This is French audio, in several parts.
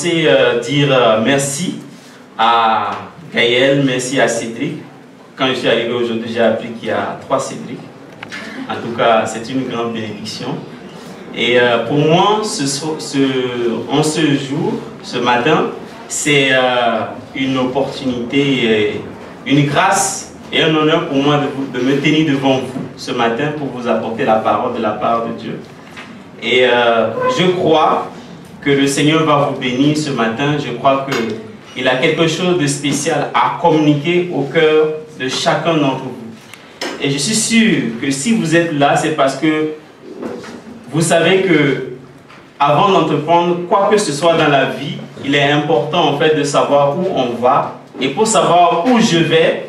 commencer dire merci à Gaël, merci à Cédric. Quand je suis arrivé aujourd'hui, j'ai appris qu'il y a 3 Cédric. En tout cas, c'est une grande bénédiction. Et pour moi, en ce jour, ce matin, c'est une opportunité, une grâce et un honneur pour moi de me tenir devant vous ce matin pour vous apporter la parole de la part de Dieu. Et je crois que le Seigneur va vous bénir ce matin. Je crois qu'il a quelque chose de spécial à communiquer au cœur de chacun d'entre vous. Et je suis sûr que si vous êtes là, c'est parce que vous savez que avant d'entreprendre quoi que ce soit dans la vie, il est important en fait de savoir où on va. Et pour savoir où je vais,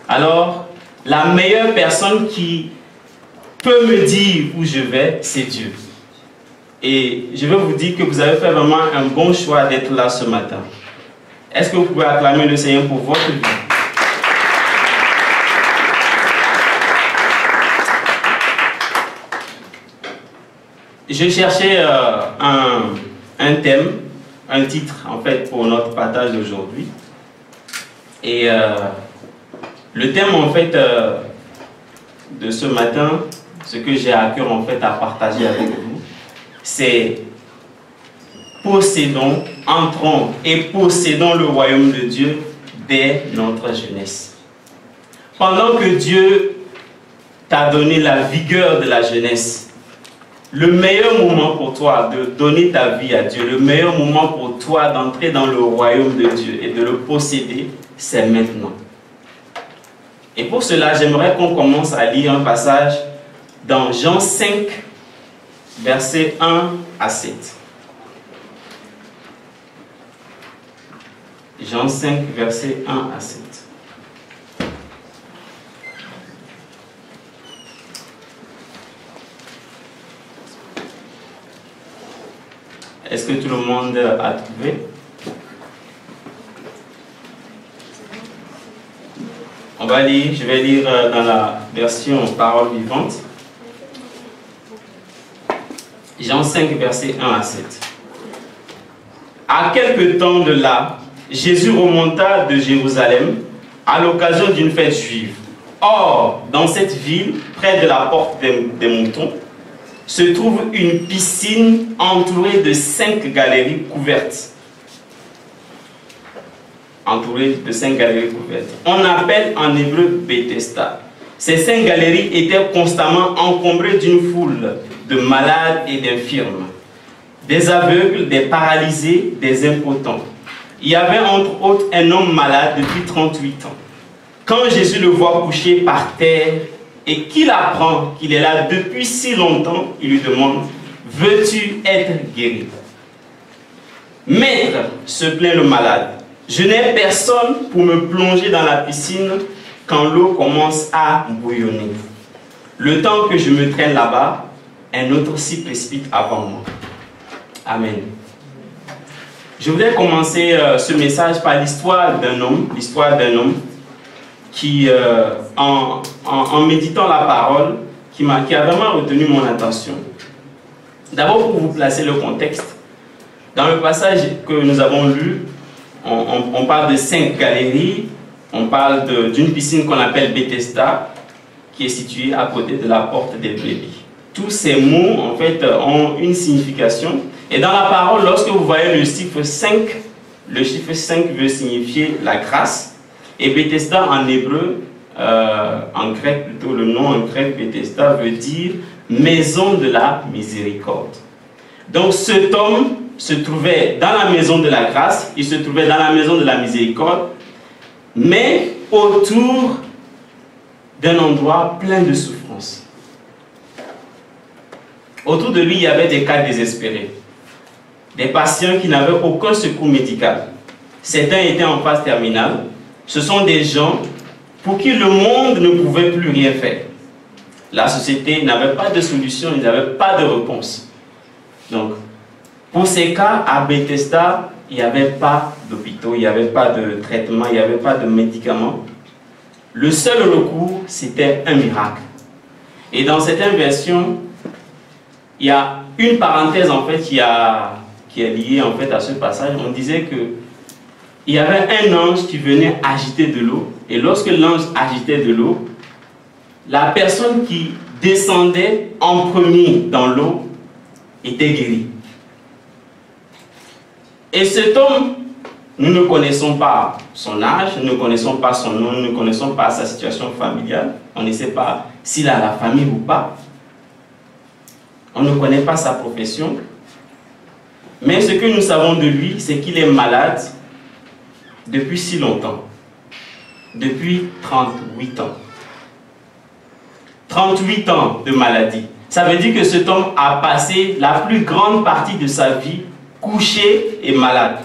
alors la meilleure personne qui peut me dire où je vais, c'est Dieu. Et je veux vous dire que vous avez fait vraiment un bon choix d'être là ce matin. Est-ce que vous pouvez acclamer le Seigneur pour votre vie? Je cherchais un thème, un titre en fait pour notre partage d'aujourd'hui. Et le thème en fait de ce matin, ce que j'ai à cœur en fait à partager avec vous, c'est possédons, entrons et possédons le royaume de Dieu dès notre jeunesse. Pendant que Dieu t'a donné la vigueur de la jeunesse, le meilleur moment pour toi de donner ta vie à Dieu, le meilleur moment pour toi d'entrer dans le royaume de Dieu et de le posséder, c'est maintenant. Et pour cela, j'aimerais qu'on commence à lire un passage dans Jean 5, versets 1 à 7. Jean 5, versets 1 à 7. Est-ce que tout le monde a trouvé? On va lire, je vais lire dans la version parole vivante. Jean 5, versets 1 à 7. À quelque temps de là, Jésus remonta de Jérusalem à l'occasion d'une fête juive. Or, dans cette ville, près de la porte des moutons, se trouve une piscine entourée de 5 galeries couvertes. Entourée de 5 galeries couvertes. On appelle en hébreu Bethesda. Ces 5 galeries étaient constamment encombrées d'une foule de malades et d'infirmes, des aveugles, des paralysés, des impotents. Il y avait entre autres un homme malade depuis 38 ans. Quand Jésus le voit couché par terre et qu'il apprend qu'il est là depuis si longtemps, il lui demande « Veux-tu être guéri ?» « Maître, se plaint le malade, je n'ai personne pour me plonger dans la piscine quand l'eau commence à bouillonner. Le temps que je me traîne là-bas, un autre s'y précipite avant moi. » Amen. Je voudrais commencer ce message par l'histoire d'un homme qui, en méditant la parole, qui a vraiment retenu mon attention. D'abord, pour vous placer le contexte, dans le passage que nous avons lu, on parle de 5 galeries, on parle d'une piscine qu'on appelle Bethesda, qui est située à côté de la porte des brebis. Tous ces mots, en fait, ont une signification. Et dans la parole, lorsque vous voyez le chiffre 5 veut signifier la grâce. Et Bethesda en hébreu, en grec plutôt, le nom en grec Bethesda veut dire maison de la miséricorde. Donc cet homme se trouvait dans la maison de la grâce, il se trouvait dans la maison de la miséricorde, mais autour d'un endroit plein de souffrance. Autour de lui, il y avait des cas désespérés, des patients qui n'avaient aucun secours médical. Certains étaient en phase terminale. Ce sont des gens pour qui le monde ne pouvait plus rien faire. La société n'avait pas de solution, il n'avait pas de réponse. Donc, pour ces cas, à Bethesda, il n'y avait pas d'hôpitaux, il n'y avait pas de traitement, il n'y avait pas de médicaments. Le seul recours, c'était un miracle. Et dans cette version, il y a une parenthèse, en fait, il y a qui est lié en fait à ce passage, on disait que il y avait un ange qui venait agiter de l'eau, et lorsque l'ange agitait de l'eau, la personne qui descendait en premier dans l'eau était guérie. Et cet homme, nous ne connaissons pas son âge, nous ne connaissons pas son nom, nous ne connaissons pas sa situation familiale, on ne sait pas s'il a la famille ou pas, on ne connaît pas sa profession, mais ce que nous savons de lui, c'est qu'il est malade depuis si longtemps, depuis 38 ans. 38 ans de maladie. Ça veut dire que cet homme a passé la plus grande partie de sa vie couché et malade.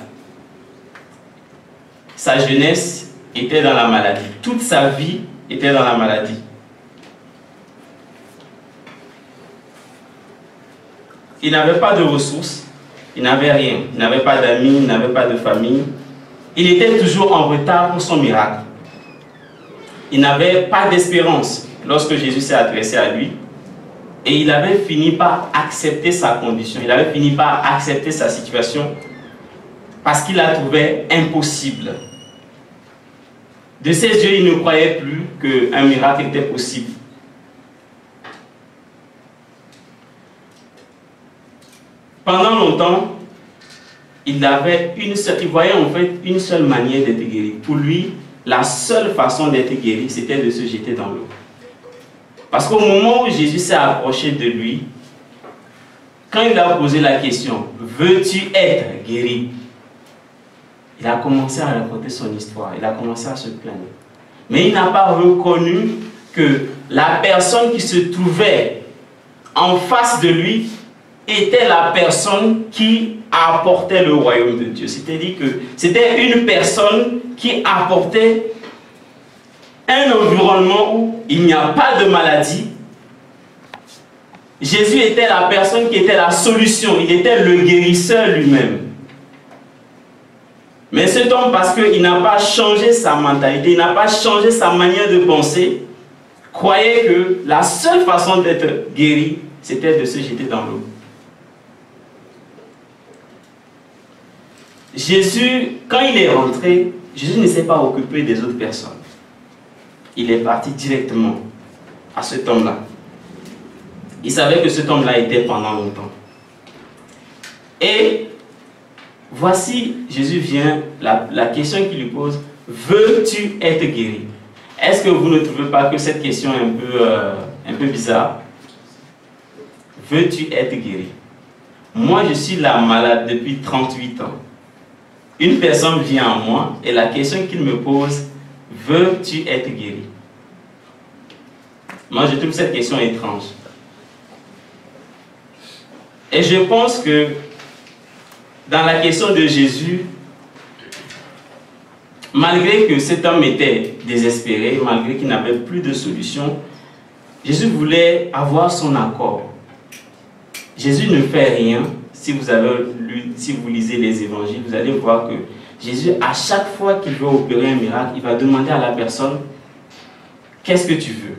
Sa jeunesse était dans la maladie. Toute sa vie était dans la maladie. Il n'avait pas de ressources, il n'avait rien. Il n'avait pas d'amis, il n'avait pas de famille. Il était toujours en retard pour son miracle. Il n'avait pas d'espérance lorsque Jésus s'est adressé à lui. Et il avait fini par accepter sa condition. Il avait fini par accepter sa situation parce qu'il la trouvait impossible. De ses yeux, il ne croyait plus qu'un miracle était possible. Pendant longtemps, il voyait en fait une seule manière d'être guéri. Pour lui, la seule façon d'être guéri, c'était de se jeter dans l'eau. Parce qu'au moment où Jésus s'est approché de lui, quand il a posé la question, « Veux-tu être guéri ?» Il a commencé à raconter son histoire, il a commencé à se plaindre. Mais il n'a pas reconnu que la personne qui se trouvait en face de lui était la personne qui apportait le royaume de Dieu. C'est-à-dire que c'était une personne qui apportait un environnement où il n'y a pas de maladie. Jésus était la personne qui était la solution, il était le guérisseur lui-même. Mais cet homme, parce qu'il n'a pas changé sa mentalité, il n'a pas changé sa manière de penser, croyait que la seule façon d'être guéri, c'était de se jeter dans l'eau. Jésus, quand il est rentré, Jésus ne s'est pas occupé des autres personnes. Il est parti directement à cet homme-là. Il savait que cet homme-là était pendant longtemps. Et voici, Jésus vient, la question qu'il lui pose, « Veux-tu être guéri ?» Est-ce que vous ne trouvez pas que cette question est un peu bizarre? Veux-tu être guéri? Moi, je suis là malade depuis 38 ans. Une personne vient à moi et la question qu'il me pose, veux-tu être guéri? Moi, je trouve cette question étrange. Et je pense que dans la question de Jésus, malgré que cet homme était désespéré, malgré qu'il n'avait plus de solution, Jésus voulait avoir son accord. Jésus ne fait rien. Si vous lisez les évangiles, vous allez voir que Jésus, à chaque fois qu'il veut opérer un miracle, il va demander à la personne, qu'est-ce que tu veux?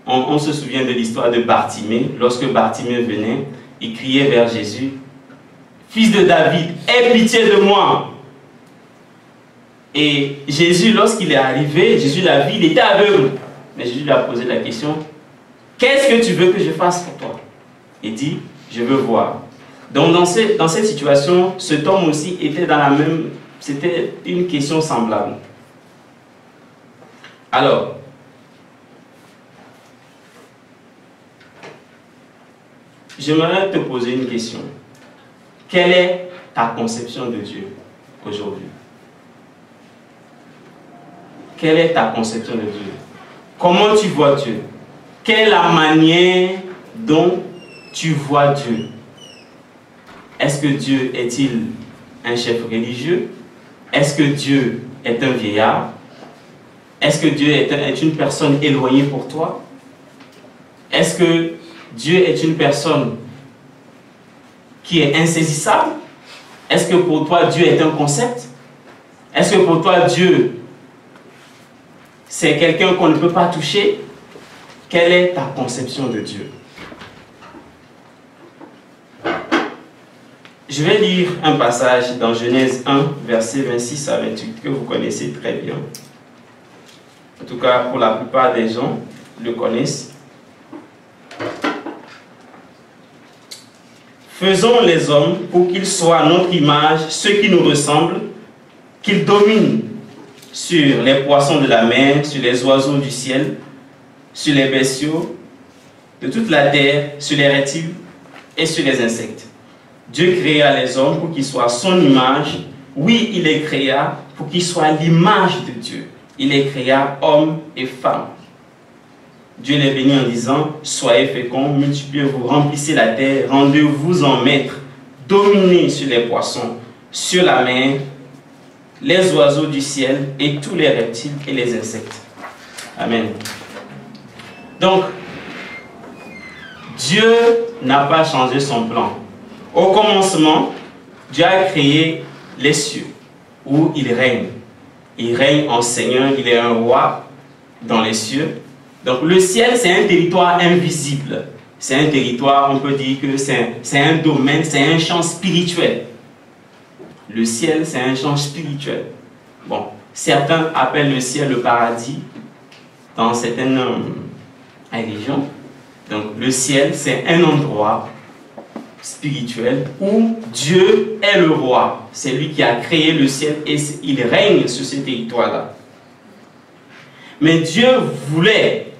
On se souvient de l'histoire de Bartimée. Lorsque Bartimée venait, il criait vers Jésus, Fils de David, aie pitié de moi. Et Jésus, lorsqu'il est arrivé, Jésus l'a vu, il était aveugle. Mais Jésus lui a posé la question, qu'est-ce que tu veux que je fasse pour toi? Il dit, je veux voir. Donc dans cette situation, cet homme aussi était dans la même... C'était une question semblable. Alors, j'aimerais te poser une question. Quelle est ta conception de Dieu aujourd'hui? Quelle est ta conception de Dieu? Comment tu vois Dieu? Quelle est la manière dont tu vois Dieu? Est-ce que Dieu est-il un chef religieux? Est-ce que Dieu est un vieillard? Est-ce que Dieu est une personne éloignée pour toi? Est-ce que Dieu est une personne qui est insaisissable? Est-ce que pour toi Dieu est un concept? Est-ce que pour toi Dieu c'est quelqu'un qu'on ne peut pas toucher? Quelle est ta conception de Dieu? Je vais lire un passage dans Genèse 1, versets 26 à 28, que vous connaissez très bien. En tout cas, pour la plupart des gens, le connaissent. Faisons les hommes pour qu'ils soient à notre image, ceux qui nous ressemblent, qu'ils dominent sur les poissons de la mer, sur les oiseaux du ciel, sur les bestiaux de toute la terre, sur les reptiles et sur les insectes. Dieu créa les hommes pour qu'ils soient à son image. Oui, il les créa pour qu'ils soient à l'image de Dieu. Il les créa hommes et femmes. Dieu les bénit en disant, soyez féconds, multipliez-vous, remplissez la terre, rendez-vous en maîtres, dominez sur les poissons, sur la mer, les oiseaux du ciel et tous les reptiles et les insectes. Amen. Donc, Dieu n'a pas changé son plan. Au commencement, Dieu a créé les cieux où il règne. Il règne en Seigneur, il est un roi dans les cieux. Donc le ciel, c'est un territoire invisible. C'est un territoire, on peut dire que c'est un domaine, c'est un champ spirituel. Le ciel, c'est un champ spirituel. Bon, certains appellent le ciel le paradis dans certaines religions. Donc le ciel, c'est un endroit spirituel où Dieu est le roi. C'est lui qui a créé le ciel et il règne sur ce territoire-là. Mais Dieu voulait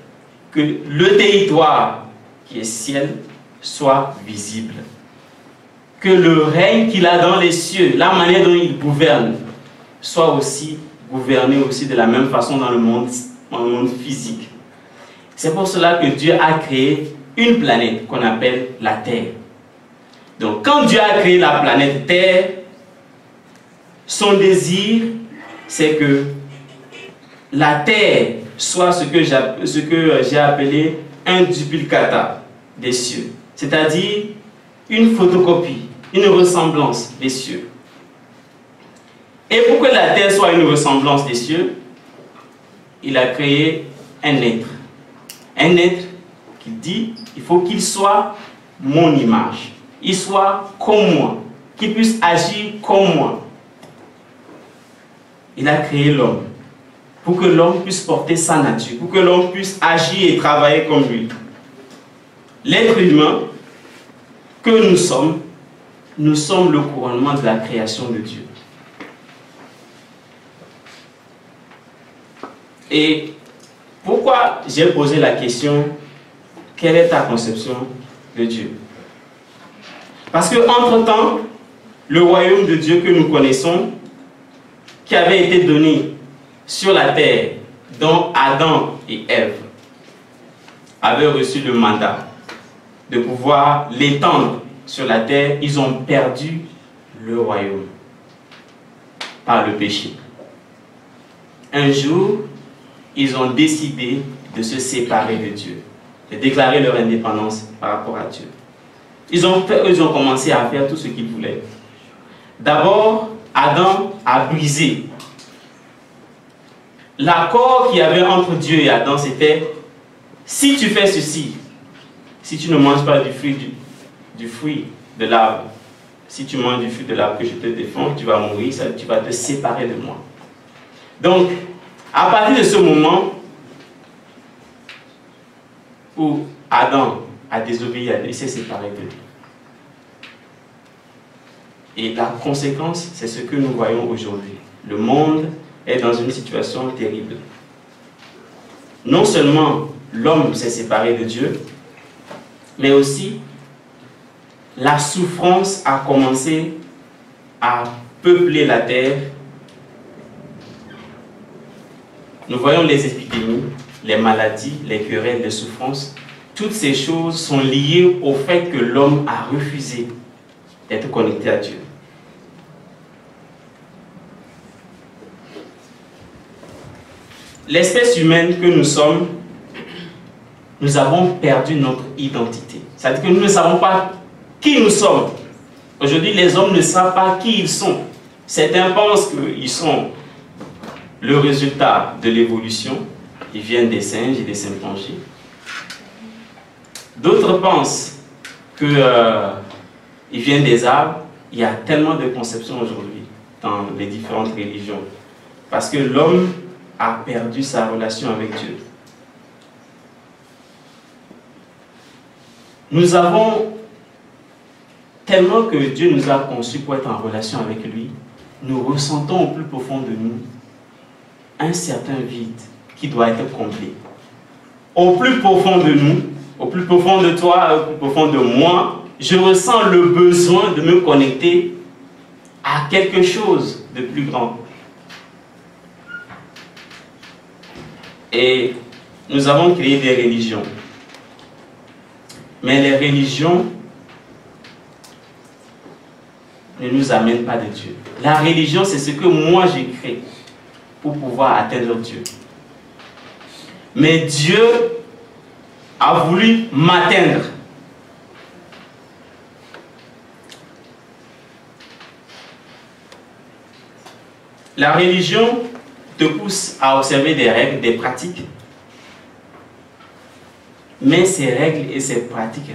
que le territoire qui est ciel soit visible. Que le règne qu'il a dans les cieux, la manière dont il gouverne, soit aussi gouverné aussi de la même façon dans le monde physique. C'est pour cela que Dieu a créé une planète qu'on appelle la Terre. Donc quand Dieu a créé la planète Terre, son désir, c'est que la Terre soit ce que j'ai appelé un duplicata des cieux. C'est-à-dire une photocopie, une ressemblance des cieux. Et pour que la Terre soit une ressemblance des cieux, il a créé un être. Un être qui dit, il faut qu'il soit mon image. Il soit comme moi, qu'il puisse agir comme moi. Il a créé l'homme pour que l'homme puisse porter sa nature, pour que l'homme puisse agir et travailler comme lui. L'être humain que nous sommes le couronnement de la création de Dieu. Et pourquoi j'ai posé la question, quelle est ta conception de Dieu? Parce que entre-temps, le royaume de Dieu que nous connaissons, qui avait été donné sur la terre, dont Adam et Ève avaient reçu le mandat de pouvoir l'étendre sur la terre, ils ont perdu le royaume par le péché. Un jour, ils ont décidé de se séparer de Dieu, de déclarer leur indépendance par rapport à Dieu. Ils ont commencé à faire tout ce qu'ils voulaient. D'abord, Adam a brisé. L'accord qu'il y avait entre Dieu et Adam, c'était si tu fais ceci, si tu ne manges pas du fruit de l'arbre, si tu manges du fruit de l'arbre que je te défends, tu vas mourir, tu vas te séparer de moi. Donc, à partir de ce moment où Adam a désobéi à Dieu, il s'est séparé de lui. Et la conséquence, c'est ce que nous voyons aujourd'hui. Le monde est dans une situation terrible. Non seulement l'homme s'est séparé de Dieu, mais aussi la souffrance a commencé à peupler la terre. Nous voyons les épidémies, les maladies, les querelles, les souffrances. Toutes ces choses sont liées au fait que l'homme a refusé d'être connecté à Dieu. L'espèce humaine que nous sommes, nous avons perdu notre identité. C'est-à-dire que nous ne savons pas qui nous sommes. Aujourd'hui, les hommes ne savent pas qui ils sont. Certains pensent qu'ils sont le résultat de l'évolution. Ils viennent des singes et des chimpanzés. D'autres pensent qu'ils viennent des arbres. il y a tellement de conceptions aujourd'hui dans les différentes religions. Parce que l'homme a perdu sa relation avec Dieu. Nous avons tellement que Dieu nous a conçus pour être en relation avec lui, nous ressentons au plus profond de nous un certain vide qui doit être comblé. Au plus profond de nous, au plus profond de toi, au plus profond de moi, je ressens le besoin de me connecter à quelque chose de plus grand. Et nous avons créé des religions. Mais les religions ne nous amènent pas de Dieu. La religion, c'est ce que moi j'ai créé pour pouvoir atteindre Dieu. Mais Dieu a voulu m'atteindre. La religion te pousse à observer des règles, des pratiques. Mais ces règles et ces pratiques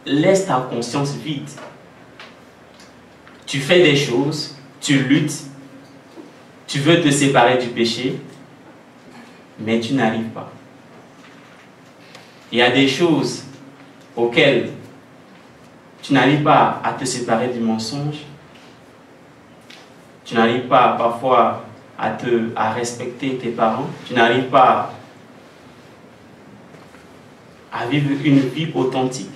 laissent ta conscience vide. Tu fais des choses, tu luttes, tu veux te séparer du péché, mais tu n'arrives pas. Il y a des choses auxquelles tu n'arrives pas à te séparer du mensonge. Tu n'arrives pas parfois à respecter tes parents. Tu n'arrives pas à vivre une vie authentique.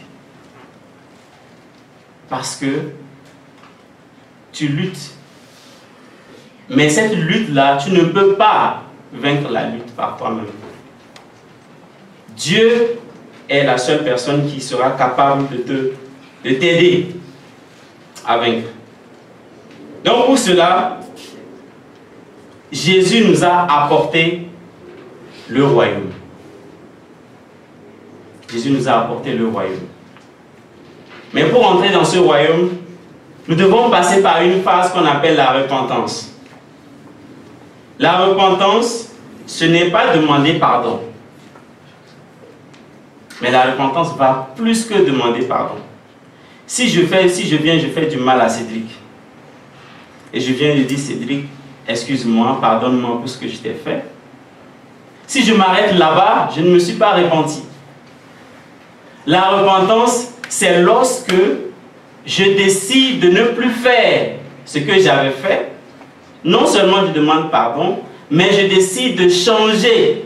Parce que tu luttes. Mais cette lutte-là, tu ne peux pas vaincre la lutte par toi-même. Dieu est la seule personne qui sera capable de t'aider à vaincre. Donc pour cela, Jésus nous a apporté le royaume. Jésus nous a apporté le royaume. Mais pour entrer dans ce royaume, nous devons passer par une phase qu'on appelle la repentance. La repentance, ce n'est pas demander pardon. Mais la repentance va plus que demander pardon. Si je fais du mal à Cédric, et je viens lui dire, Cédric, excuse-moi, pardonne-moi pour ce que je t'ai fait. Si je m'arrête là-bas, je ne me suis pas repenti. La repentance, c'est lorsque je décide de ne plus faire ce que j'avais fait. Non seulement je demande pardon, mais je décide de changer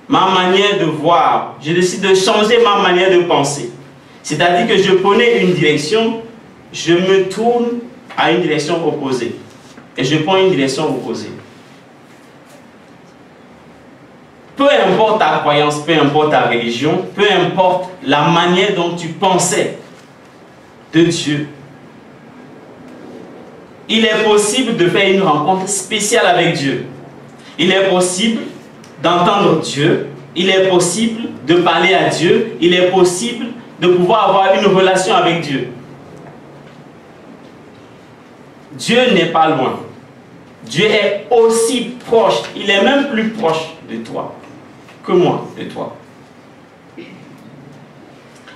ma manière de voir. Je décide de changer ma manière de penser. C'est-à-dire que je prenais une direction, je me tourne à une direction opposée. Et je prends une direction opposée. Peu importe ta croyance, peu importe ta religion, peu importe la manière dont tu pensais de Dieu, il est possible de faire une rencontre spéciale avec Dieu. Il est possible d'entendre Dieu. Il est possible de parler à Dieu. Il est possible de pouvoir avoir une relation avec Dieu. Dieu n'est pas loin. Dieu est aussi proche. Il est même plus proche de toi que moi, de toi.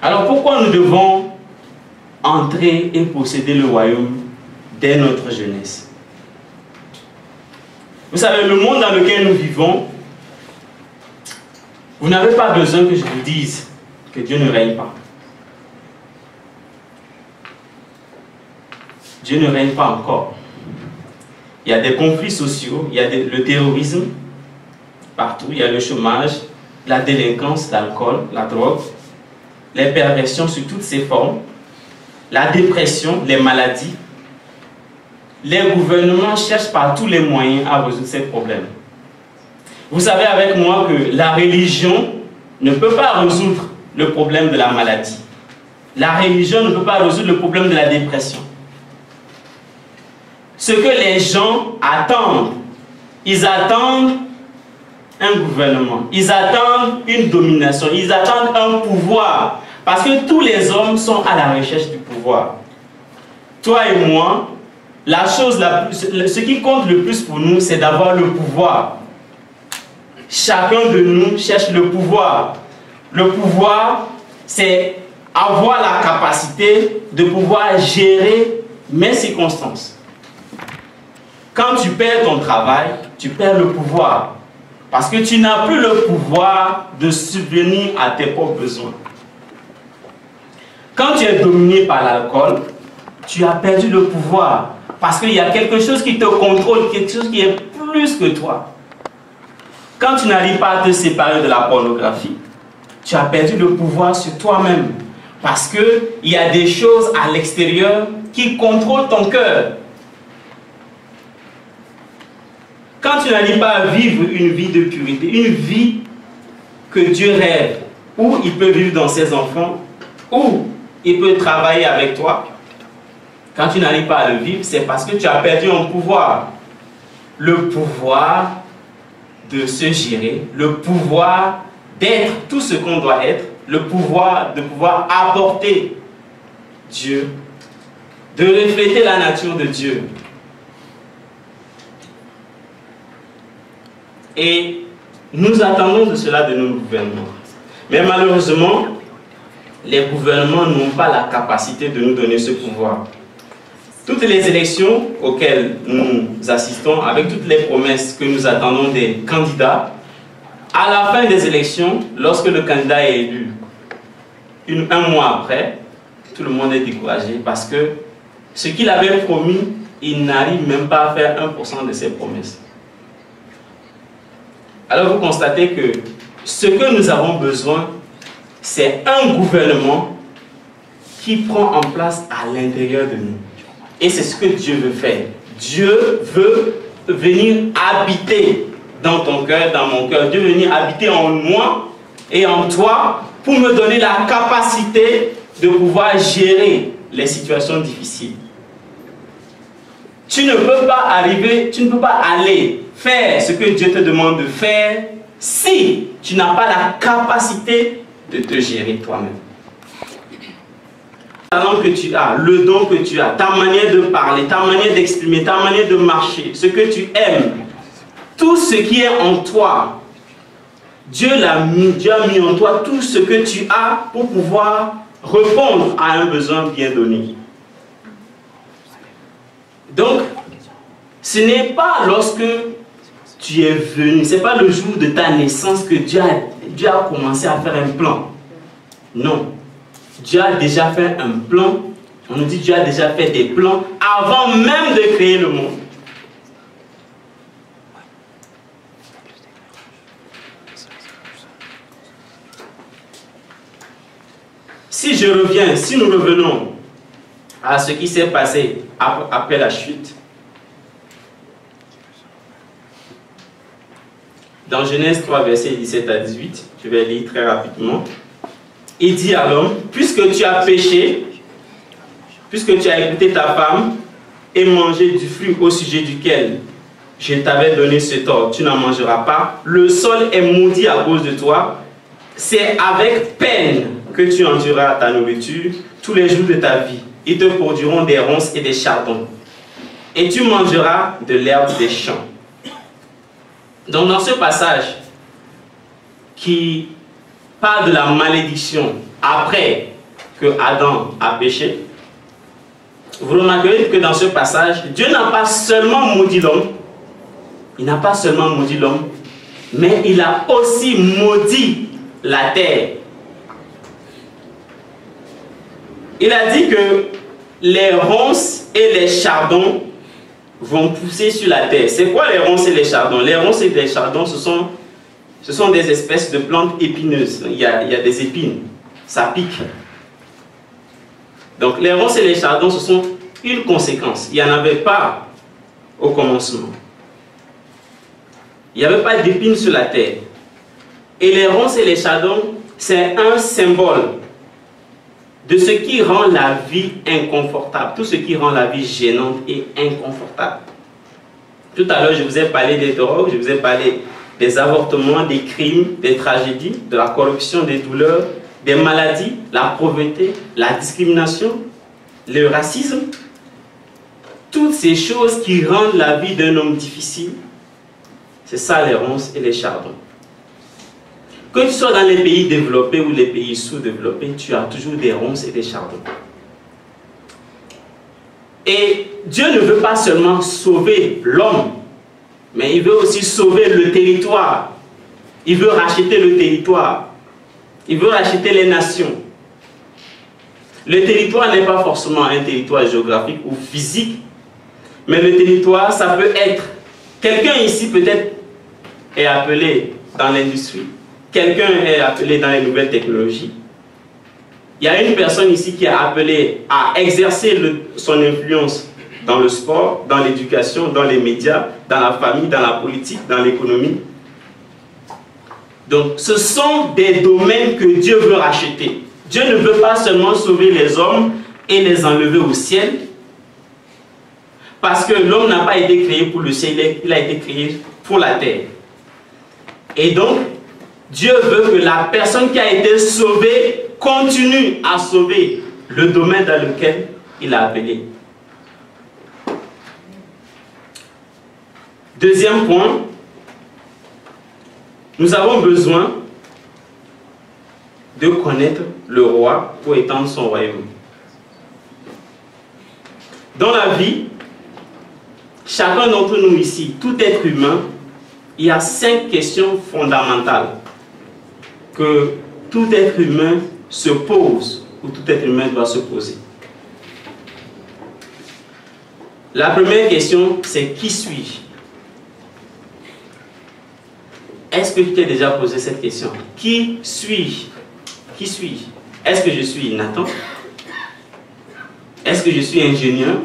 Alors pourquoi nous devons entrer et posséder le royaume dès notre jeunesse? Vous savez, le monde dans lequel nous vivons, vous n'avez pas besoin que je vous dise que Dieu ne règne pas. Dieu ne règne pas encore. Il y a des conflits sociaux, il y a le terrorisme partout, il y a le chômage, la délinquance, l'alcool, la drogue, les perversions sous toutes ses formes, la dépression, les maladies. Les gouvernements cherchent par tous les moyens à résoudre ces problèmes. Vous savez avec moi que la religion ne peut pas résoudre le problème de la maladie. La religion ne peut pas résoudre le problème de la dépression. Ce que les gens attendent, ils attendent un gouvernement, ils attendent une domination, ils attendent un pouvoir. Parce que tous les hommes sont à la recherche du pouvoir. Toi et moi, ce qui compte le plus pour nous, c'est d'avoir le pouvoir. Chacun de nous cherche le pouvoir. Le pouvoir, c'est avoir la capacité de pouvoir gérer mes circonstances. Quand tu perds ton travail, tu perds le pouvoir. Parce que tu n'as plus le pouvoir de subvenir à tes propres besoins. Quand tu es dominé par l'alcool, tu as perdu le pouvoir. Parce qu'il y a quelque chose qui te contrôle, quelque chose qui est plus que toi. Quand tu n'arrives pas à te séparer de la pornographie, tu as perdu le pouvoir sur toi-même. Parce qu'il y a des choses à l'extérieur qui contrôlent ton cœur. Quand tu n'arrives pas à vivre une vie de purité, une vie que Dieu rêve, où il peut vivre dans ses enfants, où il peut travailler avec toi, quand tu n'arrives pas à le vivre, c'est parce que tu as perdu un pouvoir. Le pouvoir de se gérer, le pouvoir d'être tout ce qu'on doit être, le pouvoir de pouvoir apporter Dieu, de refléter la nature de Dieu. Et nous attendons de cela de nos gouvernements. Mais malheureusement, les gouvernements n'ont pas la capacité de nous donner ce pouvoir. Toutes les élections auxquelles nous assistons, avec toutes les promesses que nous attendons des candidats, à la fin des élections, lorsque le candidat est élu, un mois après, tout le monde est découragé parce que ce qu'il avait promis, il n'arrive même pas à faire 1% de ses promesses. Alors vous constatez que ce que nous avons besoin, c'est un gouvernement qui prend en place à l'intérieur de nous. Et c'est ce que Dieu veut faire. Dieu veut venir habiter dans ton cœur, dans mon cœur. Dieu veut venir habiter en moi et en toi pour me donner la capacité de pouvoir gérer les situations difficiles. Tu ne peux pas arriver, tu ne peux pas aller faire ce que Dieu te demande de faire si tu n'as pas la capacité de te gérer toi-même. Le talent que tu as, le don que tu as, ta manière de parler, ta manière d'exprimer, ta manière de marcher, ce que tu aimes, tout ce qui est en toi, Dieu a mis en toi tout ce que tu as pour pouvoir répondre à un besoin bien donné. Donc, ce n'est pas lorsque tu es venu, ce n'est pas le jour de ta naissance que Dieu a commencé à faire un plan. Non. Dieu a déjà fait un plan. On nous dit que Dieu a déjà fait des plans avant même de créer le monde. Si nous revenons à ce qui s'est passé après la chute, dans Genèse 3, versets 17 à 18, je vais lire très rapidement. Il dit à l'homme, puisque tu as péché, puisque tu as écouté ta femme et mangé du fruit au sujet duquel je t'avais donné cet ordre, tu n'en mangeras pas, le sol est maudit à cause de toi, c'est avec peine que tu endureras ta nourriture tous les jours de ta vie. Ils te produiront des ronces et des chardons. Et tu mangeras de l'herbe des champs. Donc dans ce passage qui parle de la malédiction après que Adam a péché, vous remarquerez que dans ce passage, Dieu n'a pas seulement maudit l'homme, il n'a pas seulement maudit l'homme, mais il a aussi maudit la terre. Il a dit que les ronces et les chardons vont pousser sur la terre. C'est quoi les ronces et les chardons? Les ronces et les chardons, ce sont des espèces de plantes épineuses. Il y a des épines. Ça pique. Donc les ronces et les chardons, ce sont une conséquence. Il n'y en avait pas au commencement. Il n'y avait pas d'épines sur la terre. Et les ronces et les chardons, c'est un symbole de ce qui rend la vie inconfortable, tout ce qui rend la vie gênante et inconfortable. Tout à l'heure, je vous ai parlé des drogues, je vous ai parlé des avortements, des crimes, des tragédies, de la corruption, des douleurs, des maladies, la pauvreté, la discrimination, le racisme. Toutes ces choses qui rendent la vie d'un homme difficile, c'est ça les ronces et les chardons. Que tu sois dans les pays développés ou les pays sous-développés, tu as toujours des ronces et des chardons. Et Dieu ne veut pas seulement sauver l'homme, mais il veut aussi sauver le territoire. Il veut racheter le territoire. Il veut racheter les nations. Le territoire n'est pas forcément un territoire géographique ou physique, mais le territoire, ça peut être... Quelqu'un ici peut-être est appelé dans l'industrie. Quelqu'un est appelé dans les nouvelles technologies. Il y a une personne ici qui est appelée à exercer son influence dans le sport, dans l'éducation, dans les médias, dans la famille, dans la politique, dans l'économie. Donc, ce sont des domaines que Dieu veut racheter. Dieu ne veut pas seulement sauver les hommes et les enlever au ciel, parce que l'homme n'a pas été créé pour le ciel, il a été créé pour la terre. Et donc, Dieu veut que la personne qui a été sauvée continue à sauver le domaine dans lequel il a appelé. Deuxième point, nous avons besoin de connaître le roi pour étendre son royaume. Dans la vie, chacun d'entre nous ici, tout être humain, il y a 5 questions fondamentales que tout être humain se pose, ou tout être humain doit se poser. La première question, c'est qui suis-je? Est-ce que tu t'es déjà posé cette question? Qui suis-je? Qui suis-je? Est-ce que je suis Nathan? Est-ce que je suis ingénieur?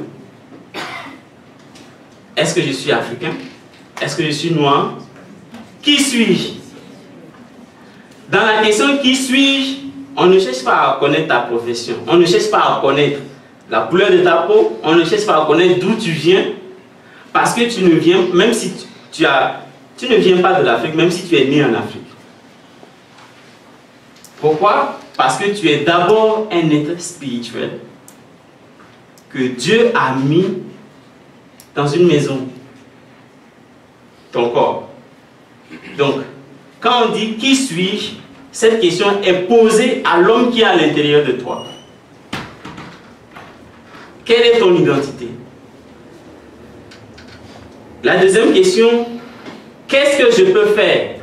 Est-ce que je suis africain? Est-ce que je suis noir? Qui suis-je? Dans la question qui suis-je, on ne cherche pas à connaître ta profession. On ne cherche pas à connaître la couleur de ta peau. On ne cherche pas à connaître d'où tu viens. Parce que tu ne viens, même si tu ne viens pas de l'Afrique, même si tu es né en Afrique. Pourquoi? Parce que tu es d'abord un être spirituel que Dieu a mis dans une maison, ton corps. Donc, quand on dit qui suis-je, cette question est posée à l'homme qui est à l'intérieur de toi. Quelle est ton identité? La deuxième question, qu'est-ce que je peux faire?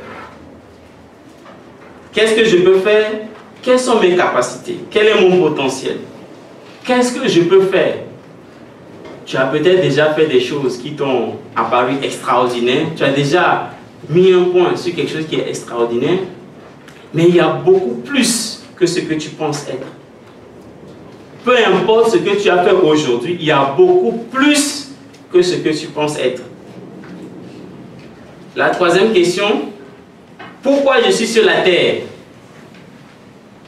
Qu'est-ce que je peux faire? Quelles sont mes capacités? Quel est mon potentiel? Qu'est-ce que je peux faire? Tu as peut-être déjà fait des choses qui t'ont apparu extraordinaires. Tu as déjà mis un point sur quelque chose qui est extraordinaire. Mais il y a beaucoup plus que ce que tu penses être. Peu importe ce que tu as fait aujourd'hui, il y a beaucoup plus que ce que tu penses être. La troisième question, pourquoi je suis sur la terre?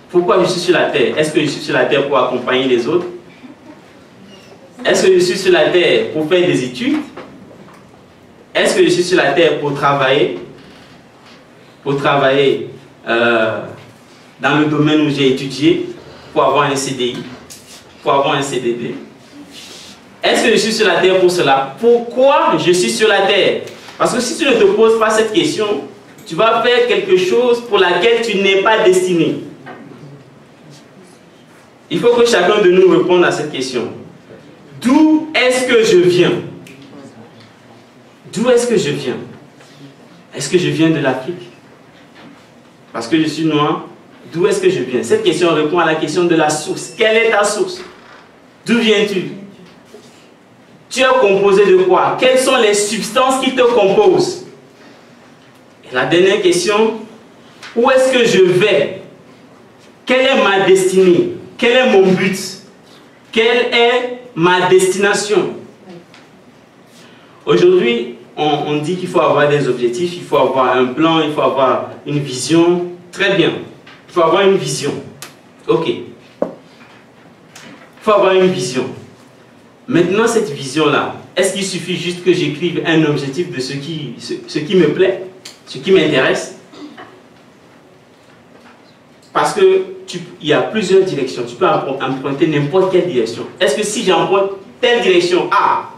Pourquoi je suis sur la terre? Est-ce que je suis sur la terre pour accompagner les autres? Est-ce que je suis sur la terre pour faire des études? Est-ce que je suis sur la terre pour travailler? Pour travailler dans le domaine où j'ai étudié, pour avoir un CDI, pour avoir un CDD? Est-ce que je suis sur la terre pour cela? Pourquoi je suis sur la terre? Parce que si tu ne te poses pas cette question, tu vas faire quelque chose pour laquelle tu n'es pas destiné. Il faut que chacun de nous réponde à cette question. D'où est-ce que je viens? D'où est-ce que je viens? Est-ce que je viens de l'Afrique? Parce que je suis noir. D'où est-ce que je viens? Cette question répond à la question de la source. Quelle est ta source? D'où viens-tu? Tu es composé de quoi? Quelles sont les substances qui te composent? Et la dernière question, où est-ce que je vais? Quelle est ma destinée? Quel est mon but? Quelle est ma destination? Aujourd'hui, on dit qu'il faut avoir des objectifs, il faut avoir un plan, il faut avoir une vision. Très bien. Il faut avoir une vision. Ok. Il faut avoir une vision. Maintenant, cette vision-là, est-ce qu'il suffit juste que j'écrive un objectif de ce qui me plaît, ce qui m'intéresse? Parce qu'il y a plusieurs directions. Tu peux emprunter n'importe quelle direction. Est-ce que si j'emprunte telle direction A,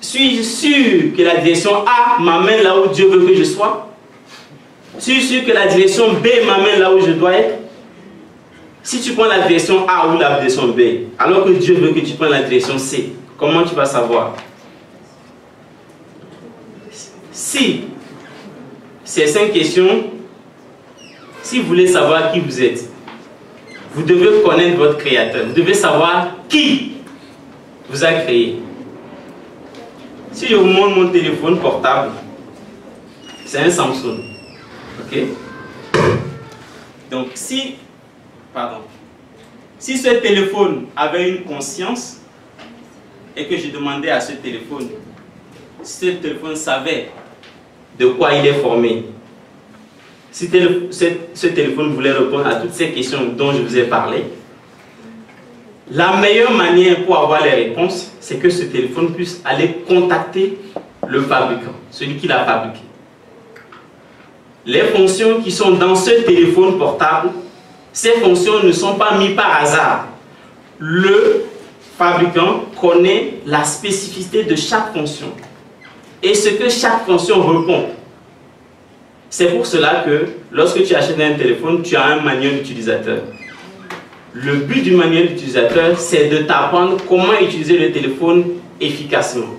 suis-je sûr que la direction A m'amène là où Dieu veut que je sois? Suis-je sûr que la direction B m'amène là où je dois être? Si tu prends la direction A ou la direction B, alors que Dieu veut que tu prennes la direction C, comment tu vas savoir? Si ces 5 questions, si vous voulez savoir qui vous êtes, vous devez connaître votre Créateur. Vous devez savoir qui vous a créé. Si je vous montre mon téléphone portable, c'est un Samsung. Ok? Donc si ce téléphone avait une conscience et que je demandais à ce téléphone savait de quoi il est formé, si ce téléphone voulait répondre à toutes ces questions dont je vous ai parlé, la meilleure manière pour avoir les réponses, c'est que ce téléphone puisse aller contacter le fabricant, celui qui l'a fabriqué. Les fonctions qui sont dans ce téléphone portable, ces fonctions ne sont pas mises par hasard. Le fabricant connaît la spécificité de chaque fonction et ce que chaque fonction répond. C'est pour cela que lorsque tu achètes un téléphone, tu as un manuel utilisateur. Le but du manuel utilisateur, c'est de t'apprendre comment utiliser le téléphone efficacement.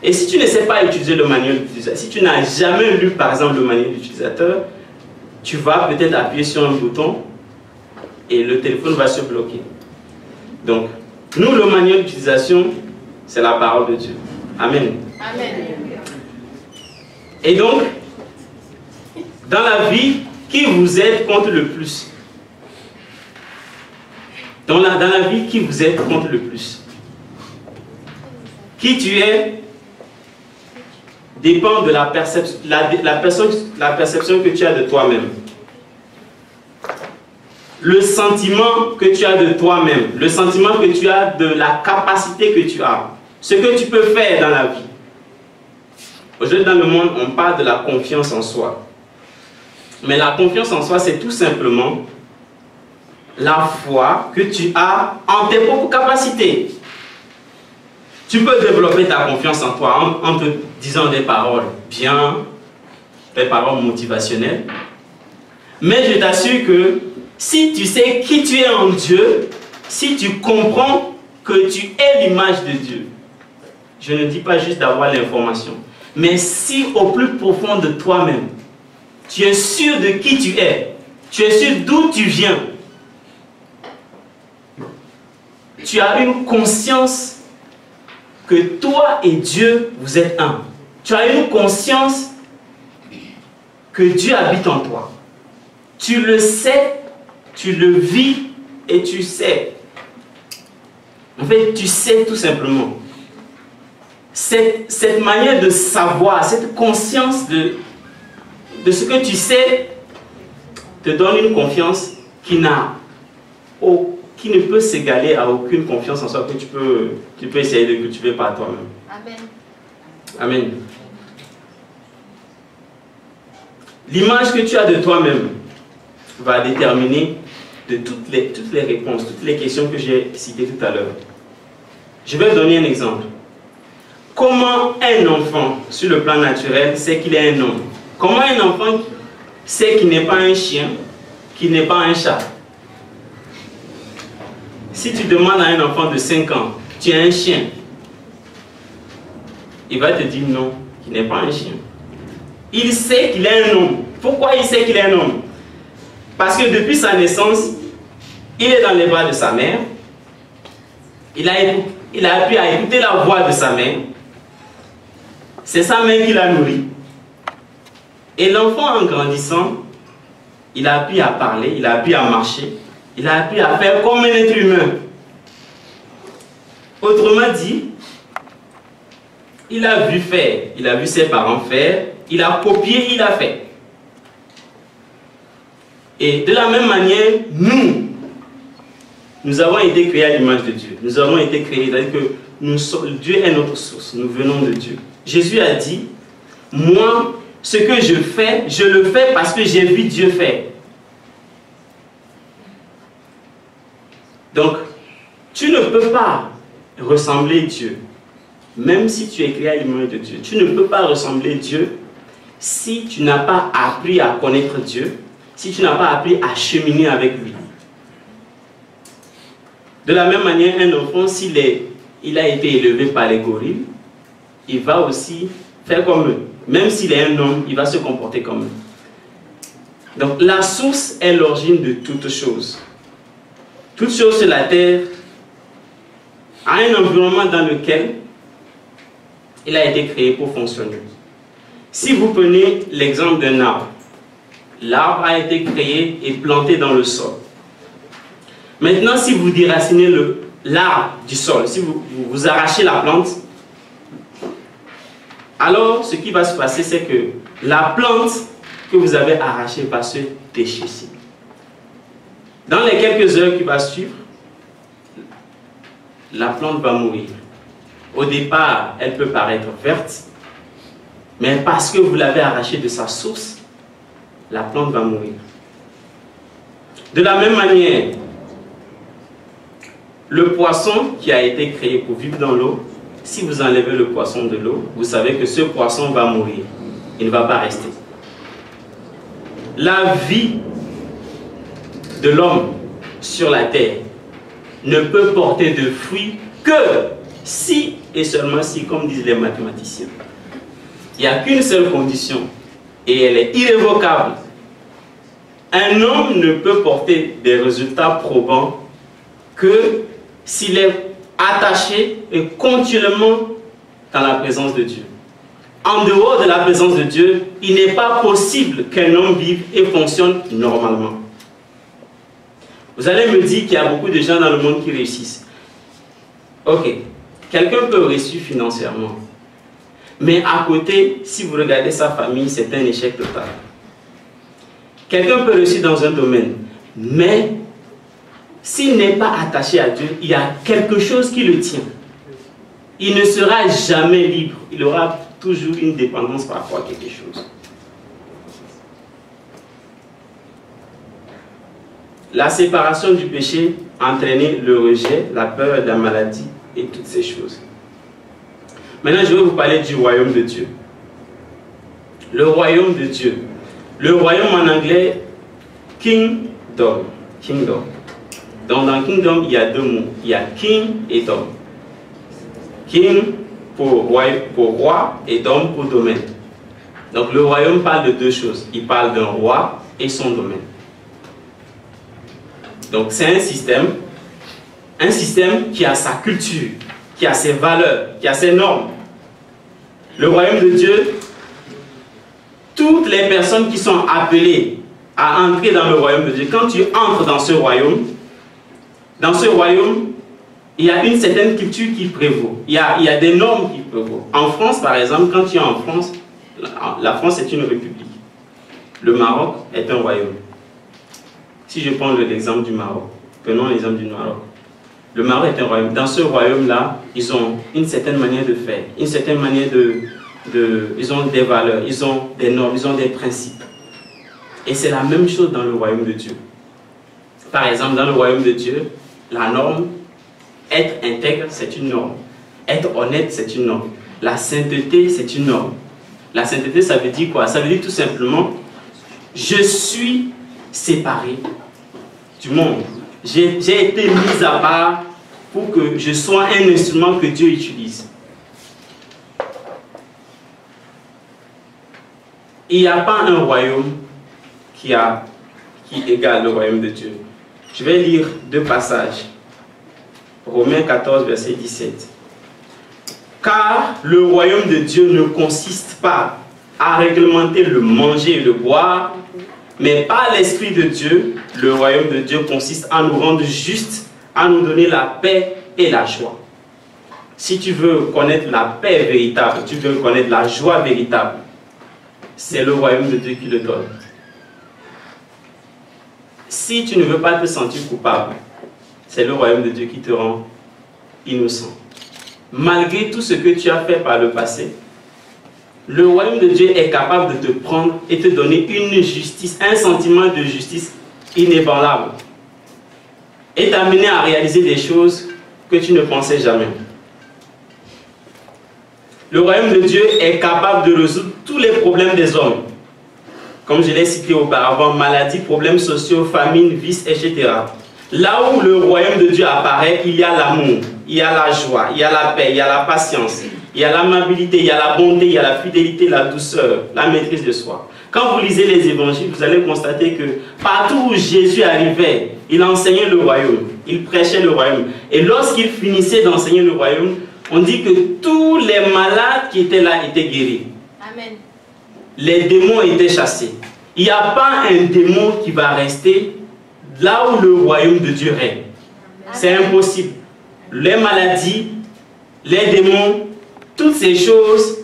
Et si tu ne sais pas utiliser le manuel d'utilisateur, si tu n'as jamais lu par exemple le manuel d'utilisateur, tu vas peut-être appuyer sur un bouton et le téléphone va se bloquer. Donc, nous, le manuel d'utilisation, c'est la parole de Dieu. Amen. Amen. Et donc, dans la vie, qui vous aide compte le plus? Dans la vie, qui vous aide compte le plus? Qui tu es dépend de la perception que tu as de toi-même. Le sentiment que tu as de toi-même, le sentiment que tu as de la capacité que tu as, ce que tu peux faire dans la vie. Aujourd'hui, dans le monde, on parle de la confiance en soi. Mais la confiance en soi, c'est tout simplement la foi que tu as en tes propres capacités. Tu peux développer ta confiance en toi en te disant des paroles bien, des paroles motivationnelles. Mais je t'assure que si tu sais qui tu es en Dieu, si tu comprends que tu es l'image de Dieu, je ne dis pas juste d'avoir l'information, mais si au plus profond de toi-même, tu es sûr de qui tu es sûr d'où tu viens, tu as une conscience que toi et Dieu, vous êtes un. Tu as une conscience que Dieu habite en toi. Tu le sais, tu le vis et tu sais. En fait, tu sais tout simplement. Cette manière de savoir, cette conscience de ce que tu sais, te donne une confiance qui ne peut s'égaler à aucune confiance en soi que tu peux essayer de cultiver par toi-même. Amen. Amen. L'image que tu as de toi-même va déterminer de toutes les réponses, toutes les questions que j'ai citées tout à l'heure. Je vais donner un exemple. Comment un enfant, sur le plan naturel, sait qu'il est un homme? Comment un enfant sait qu'il n'est pas un chien, qu'il n'est pas un chat? Si tu demandes à un enfant de 5 ans, tu es un chien, il va te dire non, qu'il n'est pas un chien. Il sait qu'il est un homme. Pourquoi il sait qu'il est un homme? Parce que depuis sa naissance, il est dans les bras de sa mère, il a appris à écouter la voix de sa mère, c'est sa mère qui l'a nourri. Et l'enfant, en grandissant, il a appris à parler, il a appris à marcher, il a appris à faire comme un être humain. Autrement dit, il a vu faire, il a vu ses parents faire, il a copié, il a fait. Et de la même manière, nous avons été créés à l'image de Dieu. Nous avons été créés, c'est-à-dire que Dieu est notre source, nous venons de Dieu. Jésus a dit, moi, ce que je fais, je le fais parce que j'ai vu Dieu faire. Donc, tu ne peux pas ressembler Dieu, même si tu es créé à l'image de Dieu. Tu ne peux pas ressembler Dieu si tu n'as pas appris à connaître Dieu, si tu n'as pas appris à cheminer avec lui. De la même manière, un enfant, s'il a été élevé par les gorilles, il va aussi faire comme eux. Même s'il est un homme, il va se comporter comme eux. Donc la source est l'origine de toute chose. Toute chose sur la terre a un environnement dans lequel il a été créé pour fonctionner. Si vous prenez l'exemple d'un arbre, l'arbre a été créé et planté dans le sol. Maintenant, si vous déracinez l'arbre du sol, si vous arrachez la plante, alors ce qui va se passer, c'est que la plante que vous avez arrachée va se déchisser. Dans les quelques heures qui vont suivre, la plante va mourir. Au départ, elle peut paraître verte, mais parce que vous l'avez arrachée de sa source, la plante va mourir. De la même manière, le poisson qui a été créé pour vivre dans l'eau, si vous enlevez le poisson de l'eau, vous savez que ce poisson va mourir. Il ne va pas rester. La vie de l'homme sur la terre ne peut porter de fruits que si et seulement si, comme disent les mathématiciens. Il n'y a qu'une seule condition et elle est irrévocable. Un homme ne peut porter des résultats probants que s'il est attaché et continuellement dans la présence de Dieu. En dehors de la présence de Dieu, il n'est pas possible qu'un homme vive et fonctionne normalement. Vous allez me dire qu'il y a beaucoup de gens dans le monde qui réussissent. Ok, quelqu'un peut réussir financièrement. Mais à côté, si vous regardez sa famille, c'est un échec total. Quelqu'un peut réussir dans un domaine, mais s'il n'est pas attaché à Dieu, il y a quelque chose qui le tient. Il ne sera jamais libre. Il aura toujours une dépendance par rapport à quelque chose. La séparation du péché a entraîné le rejet, la peur, la maladie et toutes ces choses. Maintenant, je vais vous parler du royaume de Dieu. Le royaume de Dieu. Le royaume en anglais, kingdom. Kingdom. Donc dans kingdom, il y a deux mots. Il y a king et dom. King pour roi et dom pour domaine. Donc le royaume parle de deux choses. Il parle d'un roi et son domaine. Donc c'est un système qui a sa culture, qui a ses valeurs, qui a ses normes. Le royaume de Dieu, toutes les personnes qui sont appelées à entrer dans le royaume de Dieu, quand tu entres dans ce royaume, il y a une certaine culture qui prévaut. Il y a des normes qui prévaut. En France, par exemple, quand tu es en France, la France est une république. Le Maroc est un royaume. Si je prends l'exemple du Maroc, prenons l'exemple du Maroc. Le Maroc est un royaume. Dans ce royaume-là, ils ont une certaine manière de faire, une certaine manière ils ont des valeurs, ils ont des normes, ils ont des principes. Et c'est la même chose dans le royaume de Dieu. Par exemple, dans le royaume de Dieu, la norme, être intègre, c'est une norme. Être honnête, c'est une norme. La sainteté, c'est une norme. La sainteté, ça veut dire quoi? Ça veut dire tout simplement, je suis séparé du monde. J'ai été mis à part pour que je sois un instrument que Dieu utilise. Il n'y a pas un royaume qui égale le royaume de Dieu. Je vais lire deux passages. Romains 14, verset 17. Car le royaume de Dieu ne consiste pas à réglementer le manger et le boire, mais par l'Esprit de Dieu, le royaume de Dieu consiste à nous rendre justes, à nous donner la paix et la joie. Si tu veux connaître la paix véritable, tu veux connaître la joie véritable, c'est le royaume de Dieu qui le donne. Si tu ne veux pas te sentir coupable, c'est le royaume de Dieu qui te rend innocent. Malgré tout ce que tu as fait par le passé, le royaume de Dieu est capable de te prendre et te donner une justice, un sentiment de justice inébranlable et t'amener à réaliser des choses que tu ne pensais jamais. Le royaume de Dieu est capable de résoudre tous les problèmes des hommes. Comme je l'ai cité auparavant, maladies, problèmes sociaux, famine, vices, etc. Là où le royaume de Dieu apparaît, il y a l'amour, il y a la joie, il y a la paix, il y a la patience, il y a l'amabilité, il y a la bonté, il y a la fidélité, la douceur, la maîtrise de soi. Quand vous lisez les évangiles, vous allez constater que partout où Jésus arrivait, il enseignait le royaume, il prêchait le royaume. Et lorsqu'il finissait d'enseigner le royaume, on dit que tous les malades qui étaient là étaient guéris. Amen. Les démons étaient chassés. Il n'y a pas un démon qui va rester là où le royaume de Dieu règne. C'est impossible. Les maladies, les démons, toutes ces choses,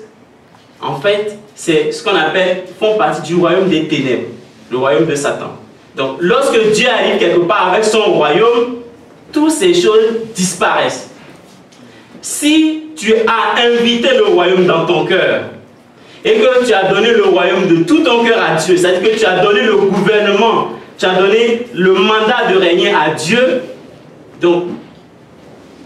en fait, c'est ce qu'on appelle, font partie du royaume des ténèbres, le royaume de Satan. Donc, lorsque Dieu arrive quelque part avec son royaume, toutes ces choses disparaissent. Si tu as invité le royaume dans ton cœur, et que tu as donné le royaume de tout ton cœur à Dieu, c'est-à-dire que tu as donné le gouvernement, tu as donné le mandat de régner à Dieu, donc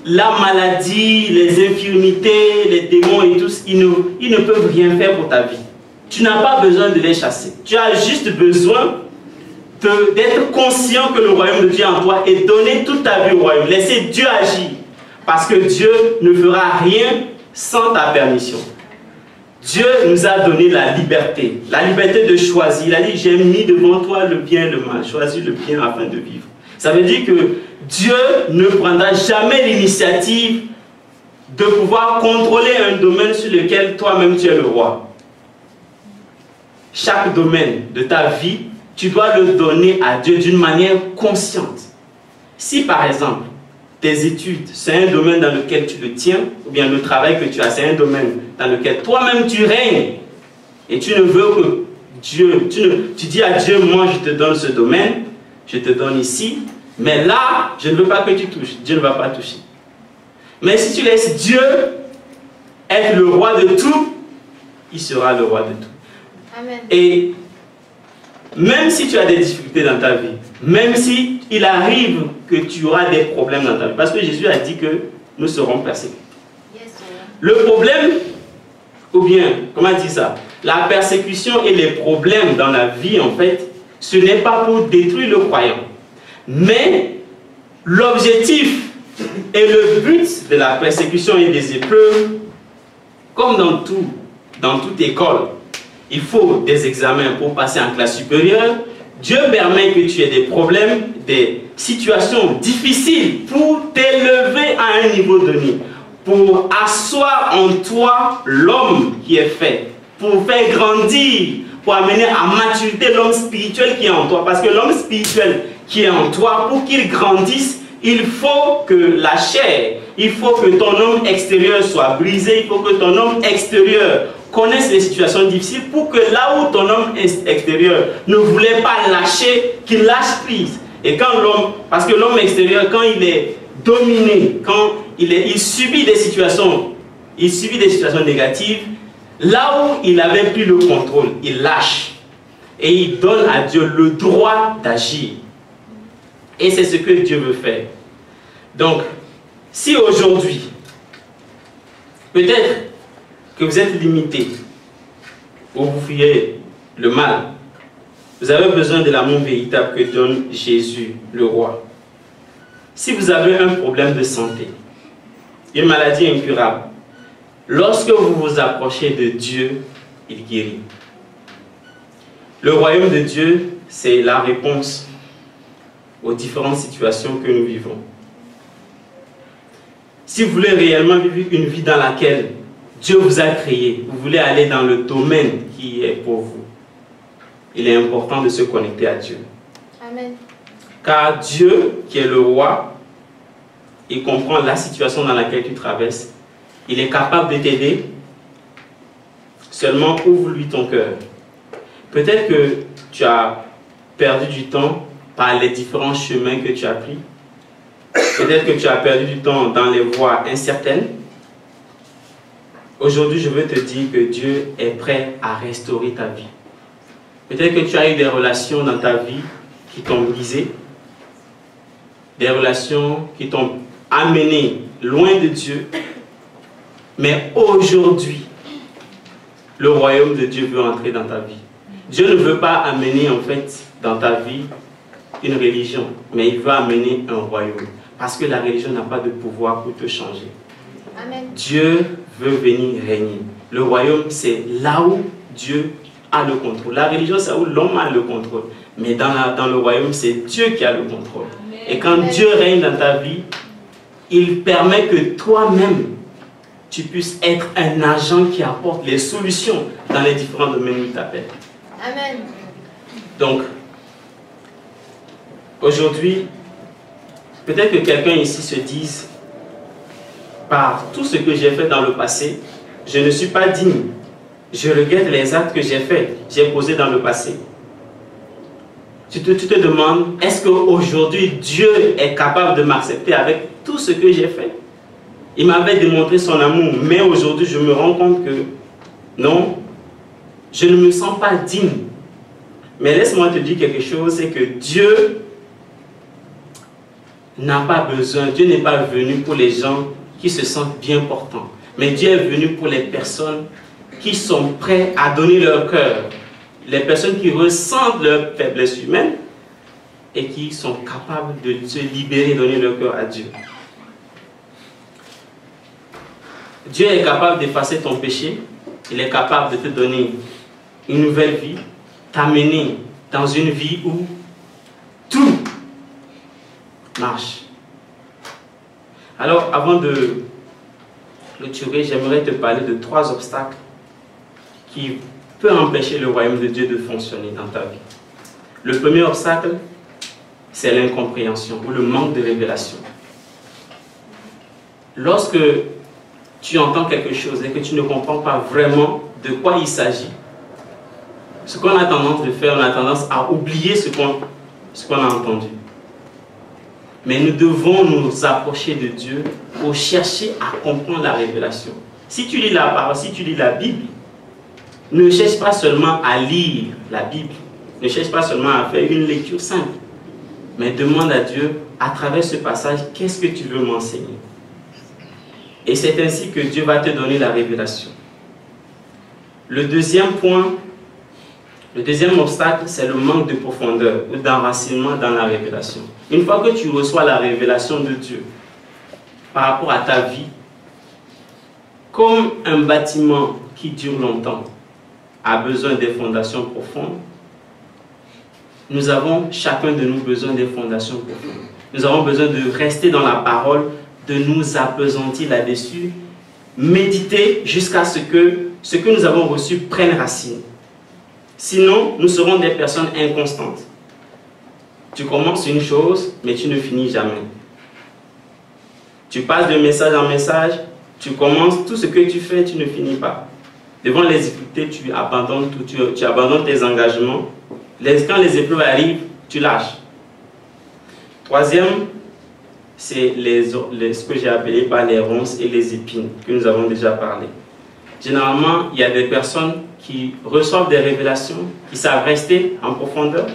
la maladie, les infirmités, les démons et tous, ils ne peuvent rien faire pour ta vie. Tu n'as pas besoin de les chasser. Tu as juste besoin d'être conscient que le royaume de Dieu est en toi et donner toute ta vie au royaume. Laisser Dieu agir. Parce que Dieu ne fera rien sans ta permission. Dieu nous a donné la liberté de choisir. Il a dit, j'ai mis devant toi le bien et le mal. Choisis le bien afin de vivre. Ça veut dire que Dieu ne prendra jamais l'initiative de pouvoir contrôler un domaine sur lequel toi-même tu es le roi. Chaque domaine de ta vie, tu dois le donner à Dieu d'une manière consciente. Si par exemple, tes études, c'est un domaine dans lequel tu le tiens, ou bien le travail que tu as, c'est un domaine dans lequel toi-même tu règnes, et tu ne veux que Dieu, tu dis à Dieu, moi je te donne ce domaine, je te donne ici, mais là, je ne veux pas que tu touches. Dieu ne va pas toucher. Mais si tu laisses Dieu être le roi de tout, il sera le roi de tout. Amen. Et même si tu as des difficultés dans ta vie, même si il arrive que tu auras des problèmes dans ta vie, parce que Jésus a dit que nous serons persécutés. Yes, le problème, ou bien, comment dire ça, la persécution et les problèmes dans la vie, en fait, ce n'est pas pour détruire le croyant. Mais l'objectif et le but de la persécution et des épreuves, comme dans toute école, il faut des examens pour passer en classe supérieure. Dieu permet que tu aies des problèmes, des situations difficiles pour t'élever à un niveau donné, pour asseoir en toi l'homme qui est fait, pour faire grandir, pour amener à maturité l'homme spirituel qui est en toi. Parce que l'homme spirituel qui est en toi, pour qu'il grandisse, il faut que la chair, il faut que ton homme extérieur soit brisé, il faut que ton homme extérieur connaisse les situations difficiles pour que là où ton homme extérieur ne voulait pas lâcher, qu'il lâche prise. Et quand l'homme, parce que l'homme extérieur, quand il est dominé, quand il subit des situations négatives, là où il avait pris le contrôle, il lâche. Et il donne à Dieu le droit d'agir. Et c'est ce que Dieu veut faire. Donc, si aujourd'hui, peut-être que vous êtes limité, ou vous fuyez le mal, vous avez besoin de l'amour véritable que donne Jésus, le roi. Si vous avez un problème de santé, une maladie incurable, lorsque vous vous approchez de Dieu, il guérit. Le royaume de Dieu, c'est la réponse aux différentes situations que nous vivons. Si vous voulez réellement vivre une vie dans laquelle Dieu vous a créé, vous voulez aller dans le domaine qui est pour vous, il est important de se connecter à Dieu. Amen. Car Dieu, qui est le roi, il comprend la situation dans laquelle tu traverses. Il est capable de t'aider. Seulement ouvre-lui ton cœur. Peut-être que tu as perdu du temps par les différents chemins que tu as pris. Peut-être que tu as perdu du temps dans les voies incertaines. Aujourd'hui, je veux te dire que Dieu est prêt à restaurer ta vie. Peut-être que tu as eu des relations dans ta vie qui t'ont brisé. Des relations qui t'ont amené loin de Dieu. Mais aujourd'hui, le royaume de Dieu veut entrer dans ta vie. Dieu ne veut pas amener en fait dans ta vie une religion, mais il veut amener un royaume. Parce que la religion n'a pas de pouvoir pour te changer. Amen. Dieu veut venir régner. Le royaume, c'est là où Dieu a le contrôle. La religion, c'est où l'homme a le contrôle. Mais dans le royaume, c'est Dieu qui a le contrôle. Amen. Et quand Dieu règne dans ta vie, il permet que toi-même, tu puisses être un agent qui apporte les solutions dans les différents domaines où il t'appelle. Amen. Donc, aujourd'hui, peut-être que quelqu'un ici se dise, par tout ce que j'ai fait dans le passé, je ne suis pas digne. Je regrette les actes que j'ai faits, j'ai posés dans le passé. Tu te demandes, est-ce qu'aujourd'hui Dieu est capable de m'accepter avec tout ce que j'ai fait? Il m'avait démontré son amour, mais aujourd'hui je me rends compte que non, je ne me sens pas digne. Mais laisse-moi te dire quelque chose, c'est que Dieu n'a pas besoin, Dieu n'est pas venu pour les gens qui se sentent bien portants. Mais Dieu est venu pour les personnes qui sont prêtes à donner leur cœur. Les personnes qui ressentent leur faiblesse humaine et qui sont capables de se libérer et donner leur cœur à Dieu. Dieu est capable d'effacer ton péché. Il est capable de te donner une nouvelle vie, t'amener dans une vie où tout marche. Alors, avant de clôturer, j'aimerais te parler de 3 obstacles qui peuvent empêcher le royaume de Dieu de fonctionner dans ta vie. Le premier obstacle, c'est l'incompréhension ou le manque de révélation. Lorsque tu entends quelque chose et que tu ne comprends pas vraiment de quoi il s'agit, ce qu'on a tendance de faire, on a tendance à oublier ce qu'on a entendu. Mais nous devons nous approcher de Dieu pour chercher à comprendre la révélation. Si tu lis la parole, si tu lis la Bible, ne cherche pas seulement à lire la Bible, ne cherche pas seulement à faire une lecture simple, mais demande à Dieu, à travers ce passage, qu'est-ce que tu veux m'enseigner? Et c'est ainsi que Dieu va te donner la révélation. Le deuxième point, le deuxième obstacle, c'est le manque de profondeur ou d'enracinement dans la révélation. Une fois que tu reçois la révélation de Dieu par rapport à ta vie, comme un bâtiment qui dure longtemps a besoin des fondations profondes, nous avons chacun de nous besoin des fondations profondes. Nous avons besoin de rester dans la parole, de nous appesantir là-dessus, méditer jusqu'à ce que nous avons reçu prenne racine. Sinon, nous serons des personnes inconstantes. Tu commences une chose, mais tu ne finis jamais. Tu passes de message en message, tu commences tout ce que tu fais, tu ne finis pas. Devant les difficultés, tu abandonnes tout, tu abandonnes tes engagements. Quand les épreuves arrivent, tu lâches. Troisième, c'est ce que j'ai appelé par les ronces et les épines, que nous avons déjà parlé. Généralement, il y a des personnes qui reçoivent des révélations, qui savent rester en profondeur,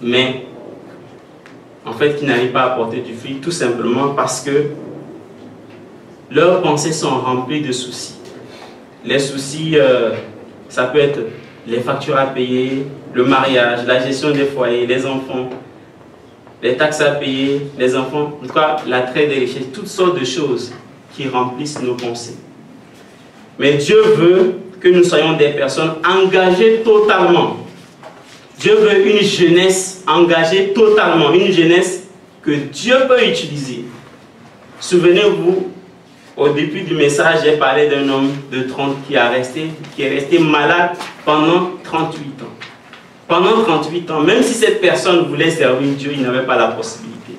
mais en fait qui n'arrivent pas à porter du fruit, tout simplement parce que leurs pensées sont remplies de soucis. Les soucis, ça peut être les factures à payer, le mariage, la gestion des foyers, les enfants, les taxes à payer, les enfants, en tout cas l'attrait des richesses, toutes sortes de choses qui remplissent nos pensées. Mais Dieu veut que nous soyons des personnes engagées totalement. Dieu veut une jeunesse engagée totalement, une jeunesse que Dieu peut utiliser. Souvenez-vous, au début du message, j'ai parlé d'un homme de 30 qui est resté malade pendant 38 ans. Pendant 38 ans, même si cette personne voulait servir Dieu, il n'avait pas la possibilité.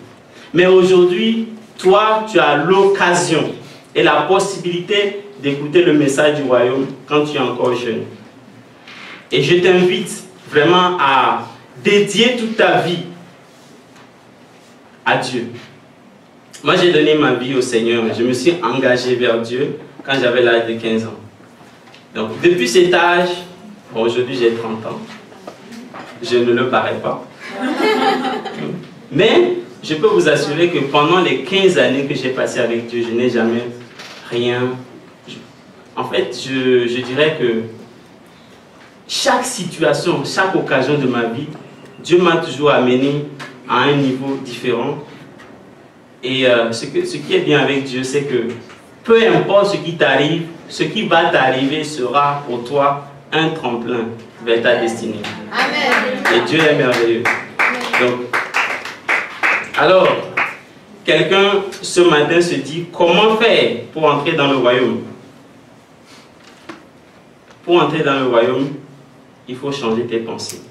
Mais aujourd'hui, toi, tu as l'occasion et la possibilité d'écouter le message du royaume quand tu es encore jeune. Et je t'invite vraiment à dédier toute ta vie à Dieu. Moi, j'ai donné ma vie au Seigneur. Je me suis engagé vers Dieu quand j'avais l'âge de 15 ans. Donc, depuis cet âge, bon, aujourd'hui j'ai 30 ans. Je ne le parais pas. Mais, je peux vous assurer que pendant les 15 années que j'ai passées avec Dieu, je n'ai jamais rien. En fait, je dirais que chaque situation, chaque occasion de ma vie, Dieu m'a toujours amené à un niveau différent. Et ce qui est bien avec Dieu, c'est que peu importe ce qui t'arrive, ce qui va t'arriver sera pour toi un tremplin vers ta destinée. Amen. Et Dieu est merveilleux. Donc, alors, quelqu'un ce matin se dit, comment faire pour entrer dans le royaume? Pour entrer dans le royaume, il faut changer tes pensées.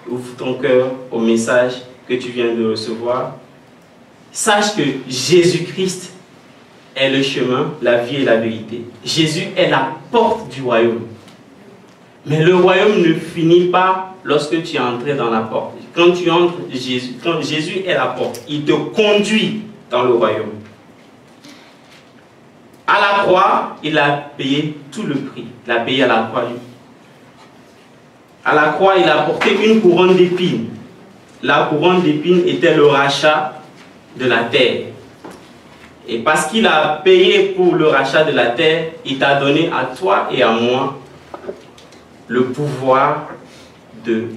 Ouvre ton cœur au message que tu viens de recevoir. Sache que Jésus-Christ est le chemin, la vie et la vérité. Jésus est la porte du royaume. Mais le royaume ne finit pas lorsque tu es entré dans la porte. Quand tu entres, quand Jésus est la porte, il te conduit dans le royaume. À la croix, il a payé tout le prix. Il a payé à la croix, lui. À la croix, il a porté une couronne d'épines. La couronne d'épines était le rachat de la terre. Et parce qu'il a payé pour le rachat de la terre, il t'a donné à toi et à moi le pouvoir de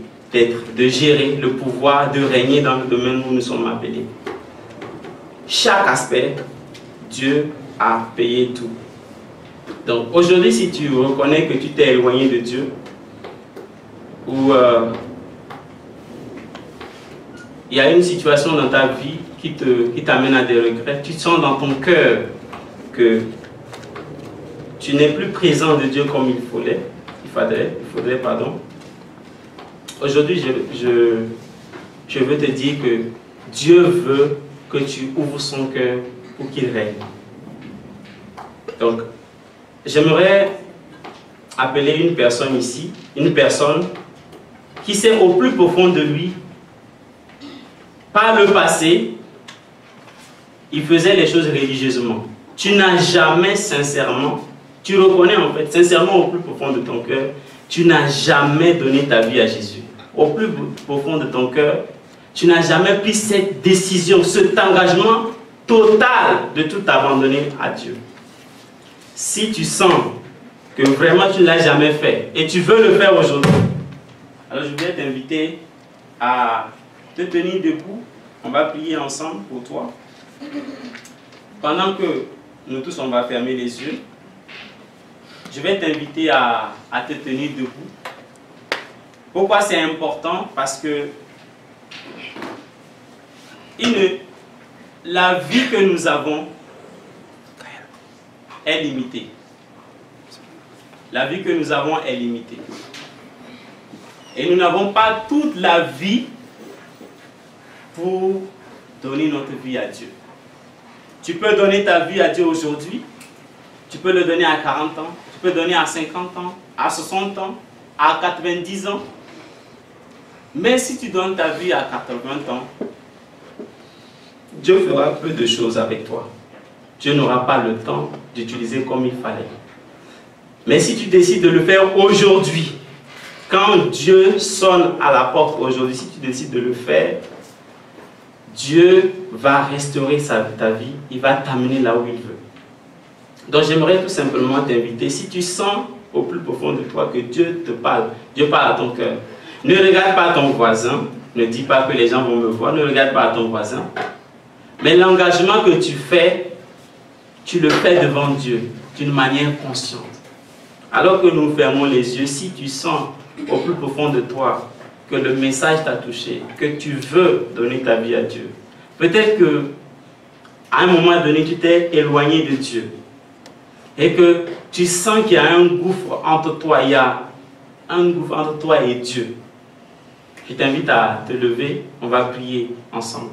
gérer, le pouvoir de régner dans le domaine où nous sommes appelés. Chaque aspect, Dieu a payé tout. Donc aujourd'hui, si tu reconnais que tu t'es éloigné de Dieu, ou il y a une situation dans ta vie qui t'amène à des regrets, tu sens dans ton cœur que tu n'es plus présent de Dieu comme il faudrait, pardon. Aujourd'hui, je veux te dire que Dieu veut que tu ouvres son cœur pour qu'il règne. Donc, j'aimerais appeler une personne ici, une personne qui sait au plus profond de lui, par le passé, il faisait les choses religieusement. Tu n'as jamais sincèrement, tu reconnais en fait, sincèrement au plus profond de ton cœur, tu n'as jamais donné ta vie à Jésus. Au plus profond de ton cœur, tu n'as jamais pris cette décision, cet engagement total de tout abandonner à Dieu. Si tu sens que vraiment tu ne l'as jamais fait et tu veux le faire aujourd'hui, alors je vais t'inviter à te tenir debout. On va prier ensemble pour toi. Pendant que nous tous on va fermer les yeux, je vais t'inviter à te tenir debout. Pourquoi c'est important? Parce que la vie que nous avons est limitée. La vie que nous avons est limitée. Et nous n'avons pas toute la vie pour donner notre vie à Dieu. Tu peux donner ta vie à Dieu aujourd'hui. Tu peux le donner à 40 ans. Tu peux donner à 50 ans, à 60 ans, à 90 ans. Mais si tu donnes ta vie à 80 ans, Dieu fera peu de choses avec toi. Dieu n'aura pas le temps d'utiliser comme il fallait. Mais si tu décides de le faire aujourd'hui, quand Dieu sonne à la porte aujourd'hui, si tu décides de le faire, Dieu va restaurer ta vie, il va t'amener là où il veut. Donc j'aimerais tout simplement t'inviter, si tu sens au plus profond de toi que Dieu te parle, Dieu parle à ton cœur, ne regarde pas ton voisin, ne dis pas que les gens vont me voir, ne regarde pas ton voisin, mais l'engagement que tu fais, tu le fais devant Dieu d'une manière consciente. Alors que nous fermons les yeux, si tu sens au plus profond de toi que le message t'a touché, que tu veux donner ta vie à Dieu, peut-être que à un moment donné tu t'es éloigné de Dieu et que tu sens qu'il y a un gouffre entre toi, il y a un gouffre entre toi et Dieu. Je t'invite à te lever, on va prier ensemble.